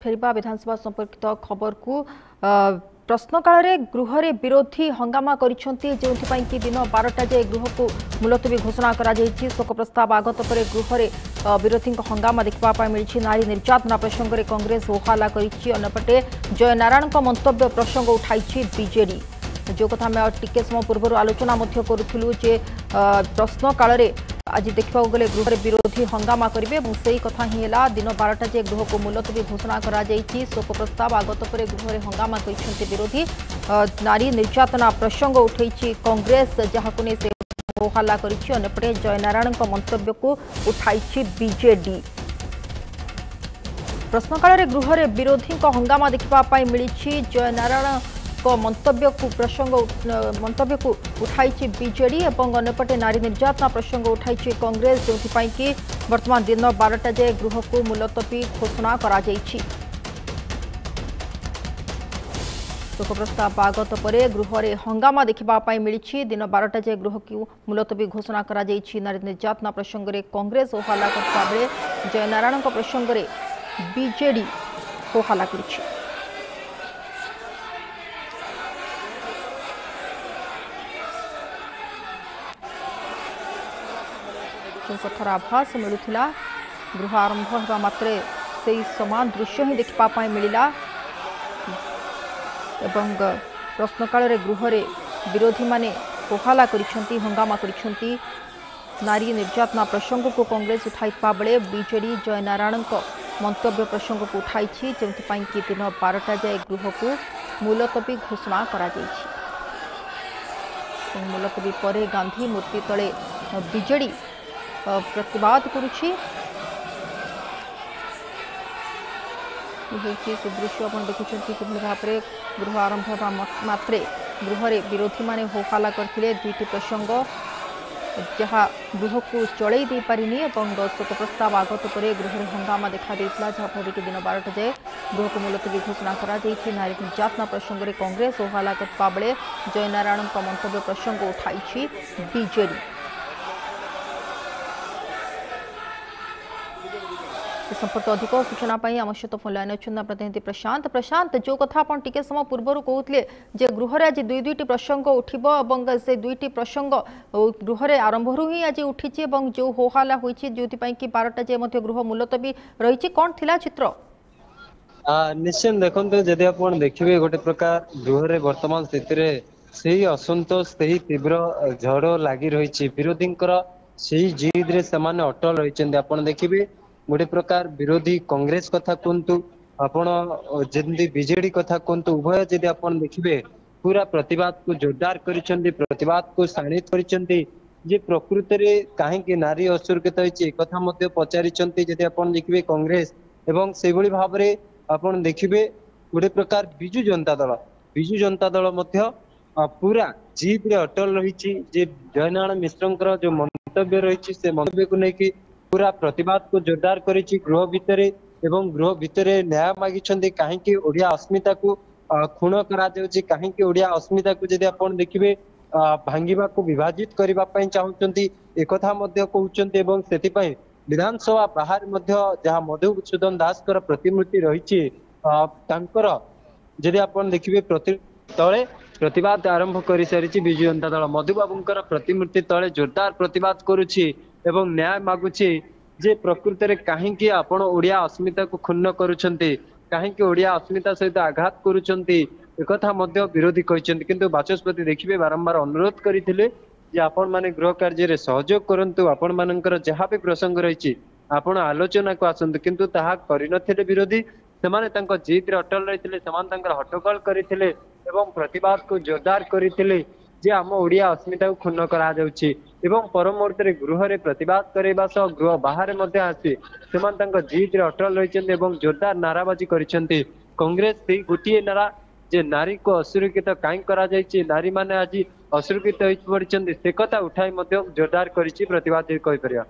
फेरिबा विधानसभा संपर्कित खबर को प्रश्नकाल गृह रे विरोधी हंगामा करिसेंती जेउथिपाई कि दिन 12टा जाए गृह को मुलतवी घोषणा करा जायछि। शोक प्रस्ताव आगत पर गृह रे विरोधी हंगामा देखा मिली। नारी निर्यातना प्रसंग में कांग्रेस होहल्ला करिछि। अन्यपटे जय नारायण मंतव्य प्रसंग उठाई बीजेडी। जो कथा आम टिके समय पूर्व आलोचना करूँ जे प्रश्नकाल आज देखा गले गृह रे विरोधी हंगामा करेंगे से कथा ही है। दिन 12टा जाए गृह को मुलतवी घोषणा करा जायछि। शोक प्रस्ताव आगत पर गृह रे हंगामा करछन्ते विरोधी। नारी निर्यातना प्रसंग उठाई कांग्रेस जहां ने से होहल्ला करिछि। अन्यपटे जय नारायण मंतव्य को उठाई बीजेडी। प्रश्नकाल गृह रे विरोधी हंगामा देखा मिली। जय नारायण मंतव्य को उठाई बीजेडी और अन्यपटे नारी निर्यातना प्रसंग उठाई कांग्रेस जो कि वर्तमान दिन 12टा जाए गृह को मुलतवी घोषणा करा जायछि। शोक प्रस्ताव आगत पर गृह रे हंगामा देखा मिली। दिन 12टा जाए गृह को मुलतवी घोषणा करा जायछि। नारी निर्यातना प्रसंग में कांग्रेस होहल्ला करता बेले जय नारायण प्रसंग में बीजेडी होहल्ला करिछि। जो कथार आभास मिलूला गृह आरंभ होगा मात्रे से समान दृश्य ही देखा मिलला। एवं प्रश्नकाल गृह रे विरोधी माने होहल्ला करिसेंती हंगामा करिसेंती। नारी निर्यातना प्रसंग को कांग्रेस उठाइबा बेले बीजेडी जय नारायण मंतव्य प्रसंग को उठाई जो कि दिन 12टा जाए गृह को मुलतवी घोषणा करा जायछि। मुलतवी पर गांधी मूर्ति तले बीजेडी प्रतिवाद करुछि। दृश्य आप देखुं कि भाव में गृह आरंभ होगा मात्रे गृह रे विरोधी माने होहल्ला करथिले। दुईटी प्रसंग जहाँ गृह को चलई दे पारिनी और शोक प्रस्ताव आगत पर गृह रे हंगामा देखा देइतला जहाँफल कि दिन 12टा जाए गृह को मुलतवी घोषणा करा जायछि। नारी निर्यातना प्रसंग में कांग्रेस होहल्ला करता बेले जय नारायण मंतव्य प्रसंग उठाई बीजेडी। संपर्क अधिक सूचना आम सहित फोन लाइन अच्छा प्रतिनिधि प्रशांत। प्रशांत जो कथा आप टिके समय पूर्व कहते जे गृह आज दुईटी प्रसंग उठब और से दुईटी प्रसंग गृह रे आरंभ ही आज उठी जो होहल्ला होती जो कि 12टा जाए गृह मुलतवी रही कौन थिला चित्र निश्चय देखते जदि आप देखिए गोटे प्रकार गृह रे वर्तमान स्थिति रे सही असंतोष सही तीव्र झड़ लगी रही विरोधी सही जिद रे से अटल रही। आप देखिए गोटे प्रकार विरोधी कांग्रेस कथा कहतु आपण जमी बीजेडी कथा कहतु उभय जदि आप देखिए पूरा प्रतिवाद को जोरदार करिसेंती प्रतिवाद को शाणित करिसेंती जे प्रकृत में कहीं नारी असुरक्षित होती कथा मध्य पचारिचंती। जदि आप देखिए कांग्रेस एवं से भाव में आप देखिए गोटे प्रकार विजु जनता दल मध्य पूरा जीत रे अटल रही जय नारायण मिश्र जो मंतव्य रही से मंतव्य को लेकिन पूरा प्रतिवाद को जोरदार करिछि। गृह भितर एवं गृह भितर न्याय मागिछन्ती कहीं ओडिया अस्मिता को खूण करा जाउछि कहीं ओडिया अस्मिता को जदि आपण देखिबे भांगिबा को विभाजित करबा पई चाहुचन्ती एकथा मध्य कहउचन्ती एवं सेतिपई विधानसभा बाहर मध्य जहां मधुसूदन दास कर प्रतिमूर्ति रहिछि तांकर जदि आपण देखिबे तळे प्रतिवाद आरंभ करि सारिछि। बिजु जनता दल मधुबाबूंकर प्रतिमूर्ति तळे जोरदार प्रतिवाद करुछि एवं न्याय मागुछि जे प्रकृत में कहीं आपण ओडिया अस्मिता को क्षुण्ण करुछन्ती कहीं ओडिया अस्मिता सहित आघात करुछन्ती एकथा मध्य विरोधी कहते। किंतु बाचस्पति देखिए बारंबार अनुरोध करते आपण माने गृह कार्य रे सहयोग करंतु आपण मानकर जहाँ भी प्रसंग रही आपण आलोचना को आसतु किंतु ताहा करिनथिले विरोधी सेमाने तांको जीत रे अटल रहिथिले सेमान तांकर हट्टगोल करिथिले एवं प्रतिवाद को जोरदार करिथिले जे आम ओडिया अस्मिता को क्षुण्ण करा जाउछि एवं परम मुहूर्त गृह रे प्रतिवाद करबा सह गृह बाहर मध्य आसी सेमान तांको जीत रे अटल रहिछन्ते एवं जोरदार नाराबाजी करिछन्ते। कांग्रेस से गोटे नारा जे नारी को असुरक्षित कहीं करा जायछि नारी माने आज असुरक्षित होई पड़िछन्ते से कथा उठाई मध्य जोरदार करिछि प्रतिवाद कहि परिया।